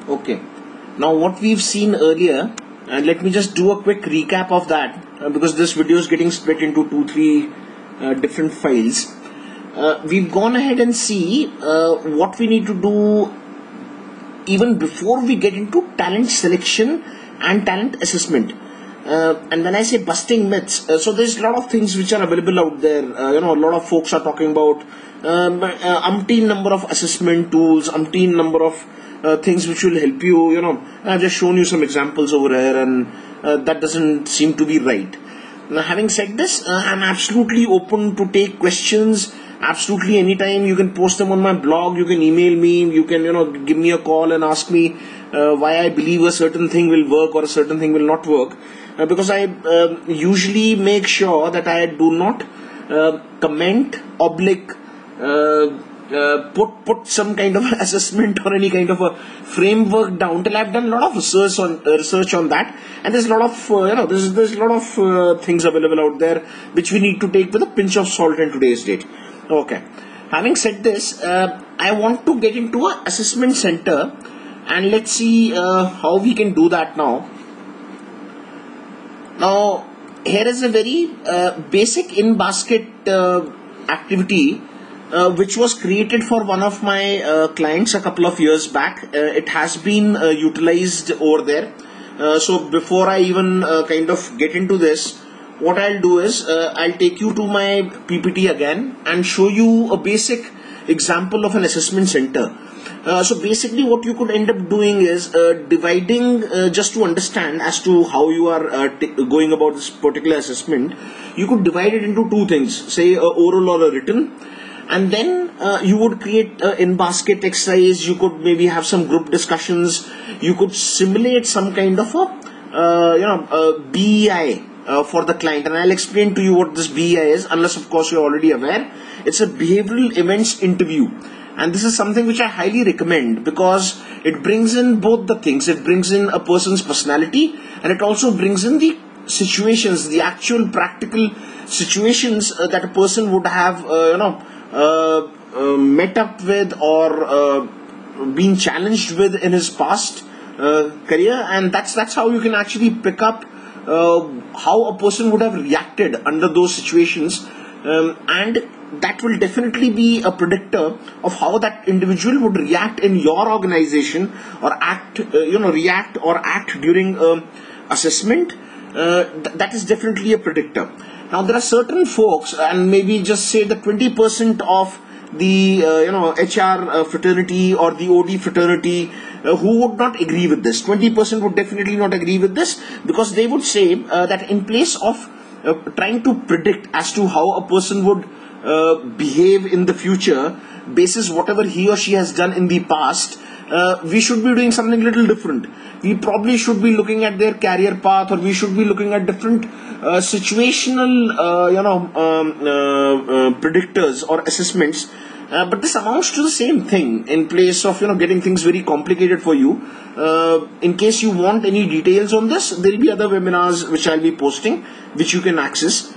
Okay. Now what we've seen earlier, and let me just do a quick recap of that because this video is getting split into 2-3 different files. We've gone ahead and see what we need to do even before we get into talent selection and talent assessment. And when I say busting myths, so there's a lot of things which are available out there. A lot of folks are talking about umpteen number of assessment tools, umpteen number of things which will help you. I've just shown you some examples over here, and that doesn't seem to be right. Now, having said this, I'm absolutely open to take questions. Absolutely anytime. You can post them on my blog, you can email me, you can give me a call and ask me why I believe a certain thing will work or a certain thing will not work, because I usually make sure that I do not comment oblique put some kind of assessment or any kind of a framework down till I've done a lot of research on that, and there's a lot of there's a lot of things available out there which we need to take with a pinch of salt in today's date. Okay. Having said this, I want to get into an assessment center, and let's see how we can do that now. Now, here is a very basic in-basket activity which was created for one of my clients a couple of years back. It has been utilized over there. So before I even kind of get into this, what I'll do is I'll take you to my PPT again and show you a basic example of an assessment center. So basically what you could end up doing is dividing, just to understand as to how you are going about this particular assessment, you could divide it into two things, say a oral or a written, and then you would create an in-basket exercise. You could maybe have some group discussions. You could simulate some kind of a BEI for the client, and I'll explain to you what this BEI is, unless of course you're already aware. It's a behavioral events interview, and this is something which I highly recommend because it brings in both the things. It brings in a person's personality, and it also brings in the situations, the actual practical situations that a person would have met up with or been challenged with in his past career, and that's how you can actually pick up how a person would have reacted under those situations, and that will definitely be a predictor of how that individual would react in your organization or react or act during assessment. That is definitely a predictor. Now there are certain folks, and maybe just say the 20% of the HR fraternity or the OD fraternity who would not agree with this. 20% would definitely not agree with this, because they would say that in place of trying to predict as to how a person would behave in the future basis whatever he or she has done in the past, we should be doing something little different. We probably should be looking at their career path, or we should be looking at different situational predictors or assessments. But this amounts to the same thing. In place of getting things very complicated for you, in case you want any details on this, there will be other webinars which I'll be posting, which you can access.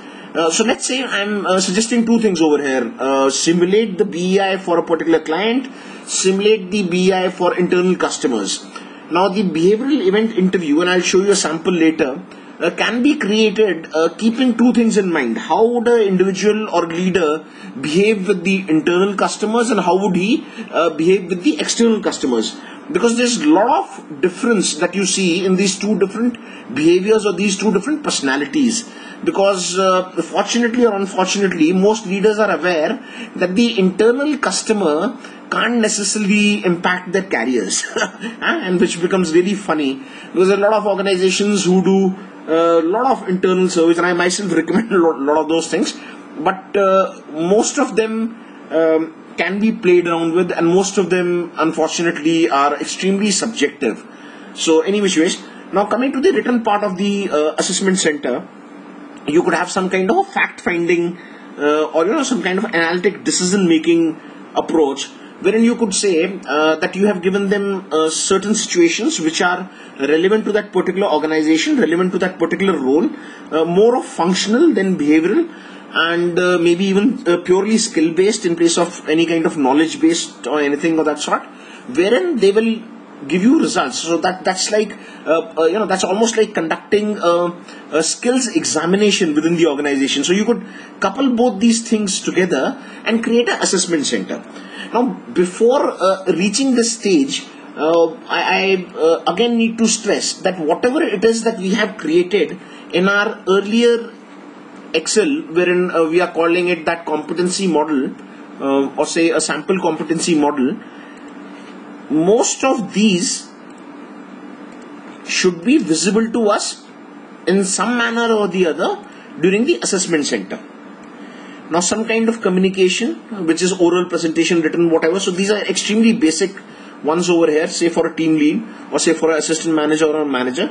So let's say I'm suggesting two things over here. Simulate the BEI for a particular client, simulate the BEI for internal customers. Now the behavioral event interview, and I'll show you a sample later, can be created keeping two things in mind. How would an individual or leader behave with the internal customers, and how would he behave with the external customers? Because there's a lot of difference that you see in these two different behaviors or these two different personalities. Because fortunately or unfortunately, most leaders are aware that the internal customer can't necessarily impact their careers, and which becomes really funny, because there are a lot of organizations who do a lot of internal service, and I myself recommend a lot of those things, but most of them can be played around with, and most of them unfortunately are extremely subjective. So anyways, now coming to the written part of the assessment center, you could have some kind of fact-finding or some kind of analytic decision-making approach, wherein you could say that you have given them certain situations which are relevant to that particular organization, relevant to that particular role, more of functional than behavioral, and maybe even purely skill-based in place of any kind of knowledge-based or anything of that sort, wherein they will give you results. So that's like that's almost like conducting a skills examination within the organization. So you could couple both these things together and create an assessment center. Now, before reaching this stage, I again need to stress that whatever it is that we have created in our earlier Excel, wherein we are calling it that competency model, or say a sample competency model, most of these should be visible to us in some manner or the other during the assessment center. Now, some kind of communication, which is oral, presentation, written, whatever. So these are extremely basic ones over here, say for a team lead or say for an assistant manager or a manager.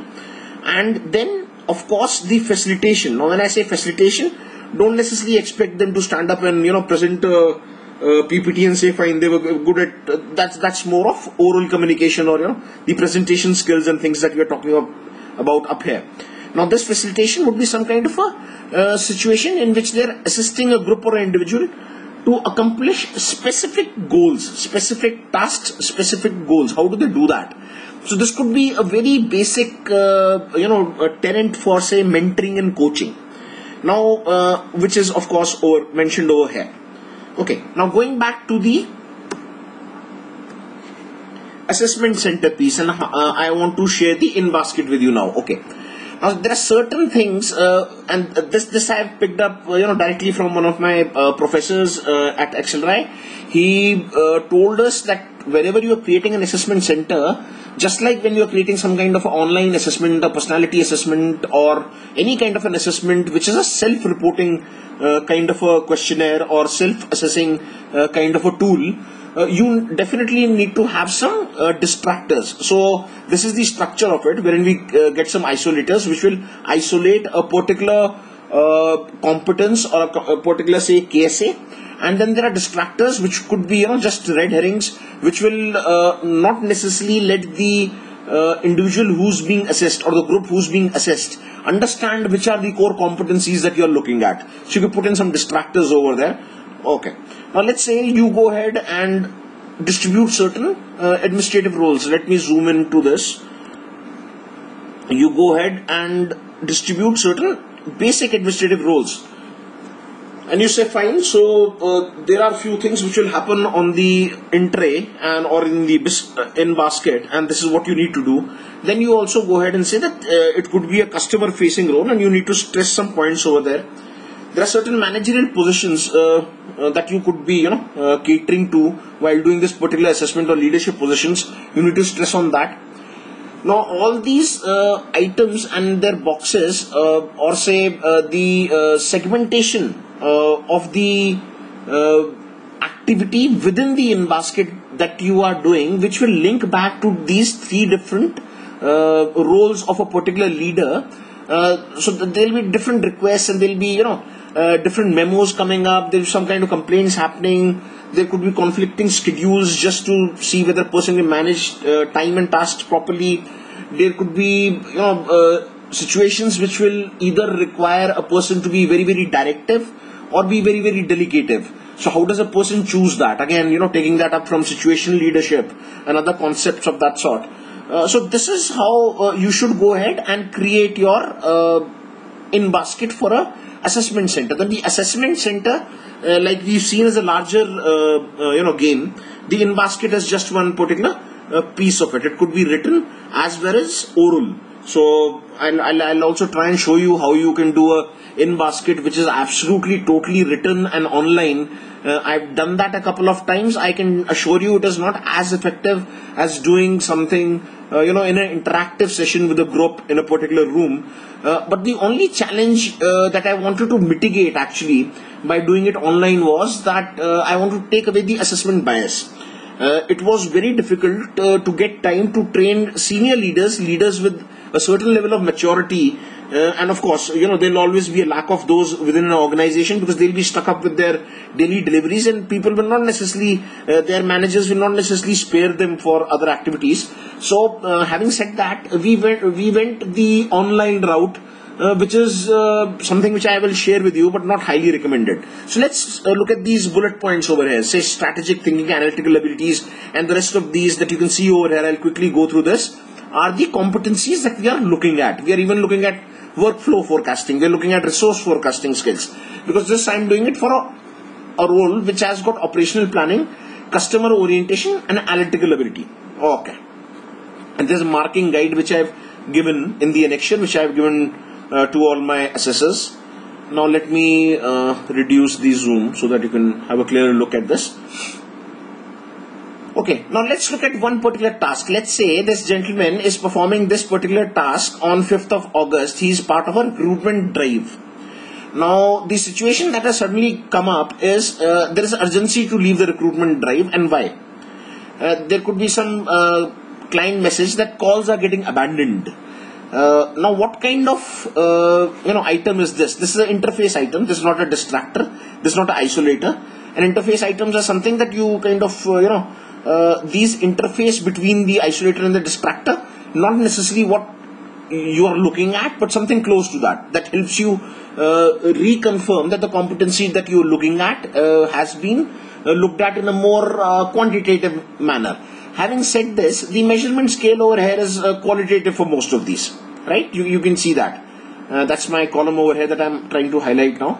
And then, of course, the facilitation. Now, when I say facilitation, don't necessarily expect them to stand up and present PPT and say fine, they were good at that's more of oral communication, or the presentation skills and things that we are talking about up here. Now, this facilitation would be some kind of a situation in which they are assisting a group or an individual to accomplish specific goals, specific tasks, specific goals. How do they do that? So this could be a very basic a tenet for, say, mentoring and coaching. Now, which is of course mentioned over here. Okay, now going back to the assessment center piece, and I want to share the in-basket with you now. Okay, now there are certain things, and this I have picked up directly from one of my professors at Accelerate. He told us that wherever you are creating an assessment center, just like when you are creating some kind of online assessment, a personality assessment, or any kind of an assessment which is a self-reporting kind of a questionnaire or self-assessing kind of a tool, you definitely need to have some distractors. So this is the structure of it, wherein we get some isolators which will isolate a particular competence or a particular, say, KSA. And then there are distractors which could be just red herrings, which will not necessarily let the individual who's being assessed or the group who's being assessed understand which are the core competencies that you're looking at. So you can put in some distractors over there. Okay. Now let's say you go ahead and distribute certain administrative roles. Let me zoom into this. You go ahead and distribute certain basic administrative roles. And you say fine, so there are few things which will happen on the in tray and or in the in basket, and this is what you need to do. Then you also go ahead and say that it could be a customer facing role, and you need to stress some points over there. There are certain managerial positions that you could be catering to while doing this particular assessment, or leadership positions. You need to stress on that. Now, all these items and their boxes, or say the segmentation of the activity within the in-basket that you are doing, which will link back to these three different roles of a particular leader. So there will be different requests, and there will be different memos coming up. There is some kind of complaints happening. There could be conflicting schedules just to see whether a person can manage time and tasks properly. There could be situations which will either require a person to be very, very directive or be very, very delegative. So how does a person choose that? Again, taking that up from situational leadership and other concepts of that sort. So this is how you should go ahead and create your in-basket for a assessment center. Then the assessment center, like we've seen, as a larger game. The in-basket is just one particular piece of it. It could be written as well as oral. So I'll also try and show you how you can do a in-basket which is absolutely totally written and online. I've done that a couple of times. I can assure you it is not as effective as doing something in an interactive session with a group in a particular room. But the only challenge that I wanted to mitigate actually by doing it online was that I want to take away the assessment bias. It was very difficult to get time to train senior leaders with a certain level of maturity, and of course there'll always be a lack of those within an organization, because they'll be stuck up with their daily deliveries, and people will not necessarily their managers will not necessarily spare them for other activities. So having said that, we went the online route which is something which I will share with you, but not highly recommended. So let's look at these bullet points over here. Say strategic thinking, analytical abilities, and the rest of these that you can see over here. I'll quickly go through this. Are the competencies that we are looking at. We are even looking at workflow forecasting. We are looking at resource forecasting skills, because this I'm doing it for a role which has got operational planning, customer orientation, and analytical ability. Okay. And there's a marking guide which I've given in the annexure, which I've given to all my assessors. Now let me reduce the zoom so that you can have a clearer look at this. Okay, now let's look at one particular task. Let's say this gentleman is performing this particular task on 5th of August. He is part of a recruitment drive. Now the situation that has suddenly come up is there is urgency to leave the recruitment drive, and why? There could be some client message that calls are getting abandoned. Now what kind of item is this? This is an interface item. This is not a distractor. This is not an isolator. And interface items are something that you kind of these interface between the isolator and the distractor, not necessarily what you are looking at, but something close to that. That helps you reconfirm that the competency that you are looking at has been looked at in a more quantitative manner. Having said this, the measurement scale over here is qualitative for most of these, right? You can see that. That's my column over here that I'm trying to highlight now,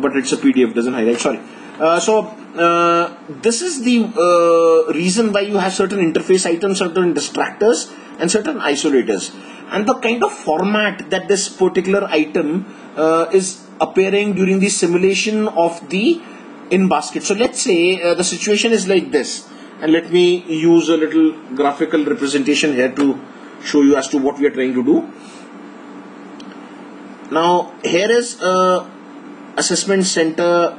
but it's a PDF, doesn't highlight, sorry. This is the reason why you have certain interface items, certain distractors, and certain isolators. And the kind of format that this particular item is appearing during the simulation of the in-basket. So let's say the situation is like this. And let me use a little graphical representation here to show you as to what we are trying to do. Now here is assessment center.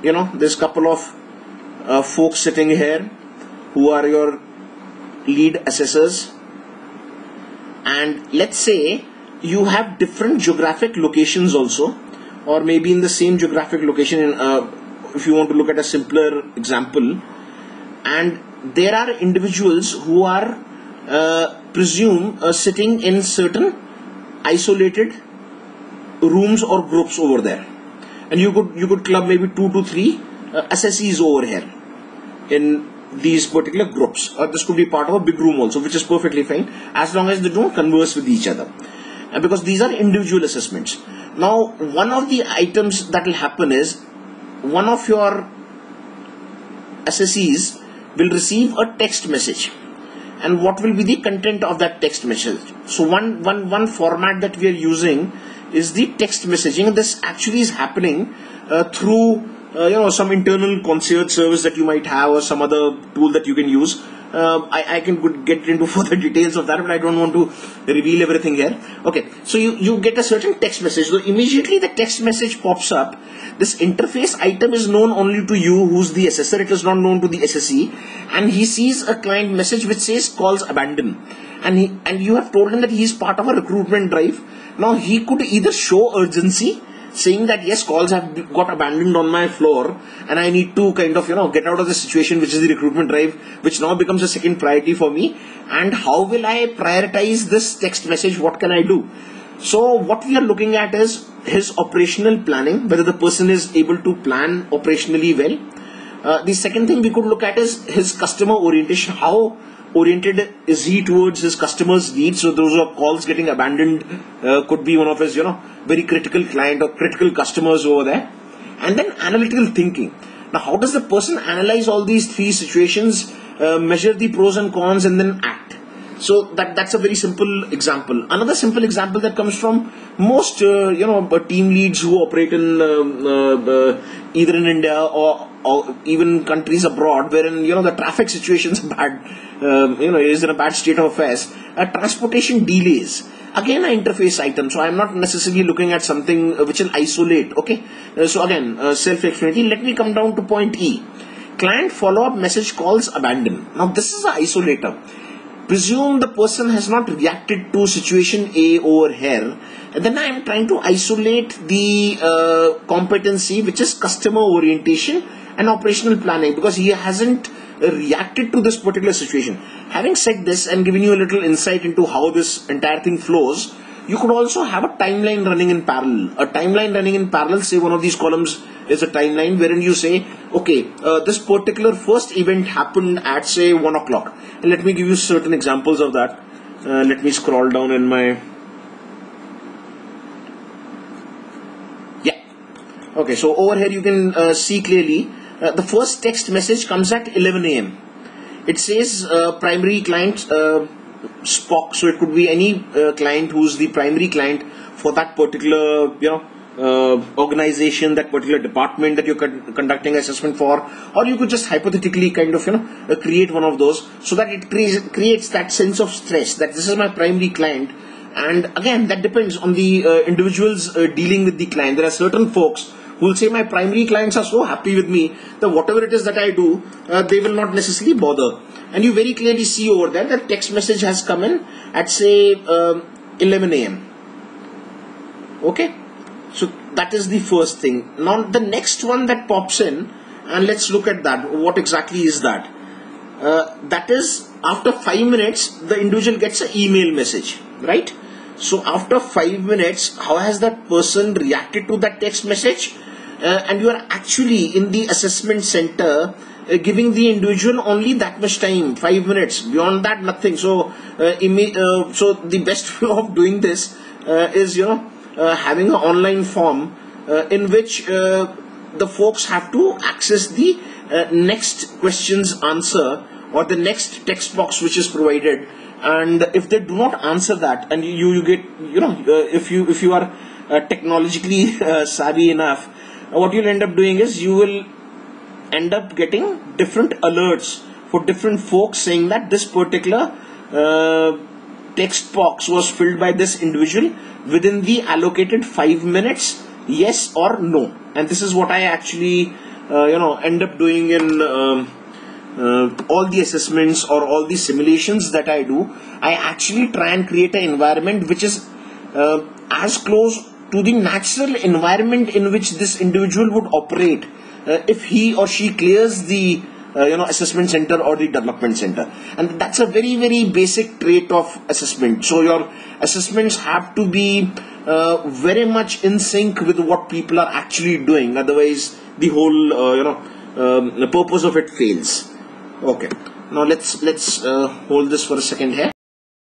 There's a couple of folks sitting here who are your lead assessors, and let's say you have different geographic locations also, or maybe in the same geographic location if you want to look at a simpler example, and there are individuals who are sitting in certain isolated rooms or groups over there. And you could club maybe 2 to 3 assessees over here in these particular groups. Or this could be part of a big room also, which is perfectly fine as long as they don't converse with each other. Because these are individual assessments. Now, one of the items that will happen is one of your assessees will receive a text message. And what will be the content of that text message? So one format that we are using is the text messaging. This actually is happening through some internal concierge service that you might have, or some other tool that you can use. I can get into further details of that, but I don't want to reveal everything here. Okay, so you get a certain text message. So immediately the text message pops up. This interface item is known only to you, who's the assessor. It is not known to the SSE, and he sees a client message which says calls abandoned, and you have told him that he is part of a recruitment drive. Now he could either show urgency, saying that yes, calls have got abandoned on my floor and I need to kind of get out of the situation, which is the recruitment drive, which now becomes a second priority for me. And how will I prioritize this text message? What can I do? So what we are looking at is his operational planning, whether the person is able to plan operationally well. The second thing we could look at is his customer orientation. How oriented is he towards his customers' needs? So those are calls getting abandoned could be one of his very critical client or critical customers over there. And then analytical thinking. Now how does the person analyze all these 3 situations, measure the pros and cons, and then act? So that's a very simple example. Another simple example that comes from most team leads who operate in either in India or even countries abroad, wherein the traffic situations are bad, is in a bad state of affairs. Transportation delays, again an interface item. So I'm not necessarily looking at something which will isolate. Okay, so again self-explanatory. Let me come down to point E. Client follow-up message calls abandoned. Now this is an isolator. Presume the person has not reacted to situation A over here, and then I am trying to isolate the competency, which is customer orientation and operational planning, because he hasn't reacted to this particular situation. Having said this and giving you a little insight into how this entire thing flows, you could also have a timeline running in parallel. A timeline running in parallel, say one of these columns is a timeline wherein you say, okay, this particular first event happened at say 1 o'clock. And let me give you certain examples of that. Let me scroll down in my... Okay, so over here you can see clearly the first text message comes at 11 a.m. It says primary client Spock, so it could be any client who's the primary client for that particular organization, that particular department that you're conducting assessment for, or you could just hypothetically kind of create one of those so that it creates that sense of stress that this is my primary client. And again, that depends on the individuals dealing with the client. There are certain folks who will say my primary clients are so happy with me that whatever it is that I do, they will not necessarily bother. And you very clearly see over there that text message has come in at say 11 a.m. Okay, so that is the first thing. Now the next one that pops in, and let's look at that. What exactly is that? That is after 5 minutes the individual gets an email message, right? So after 5 minutes, how has that person reacted to that text message? And you are actually in the assessment center giving the individual only that much time, 5 minutes. Beyond that, nothing. So so the best way of doing this is having an online form in which the folks have to access the next question's answer or the next text box which is provided. And if they do not answer that, and you get if you are technologically savvy enough, what you'll end up doing is you will end up getting different alerts for different folks saying that this particular text box was filled by this individual within the allocated 5 minutes, yes or no. And this is what I actually end up doing in all the assessments or all the simulations that I do. I actually try and create an environment which is as close to the natural environment in which this individual would operate if he or she clears the assessment center or the development center. And that's a very, very basic trait of assessment. So your assessments have to be very much in sync with what people are actually doing. Otherwise the whole the purpose of it fails. Okay, now let's hold this for a second here.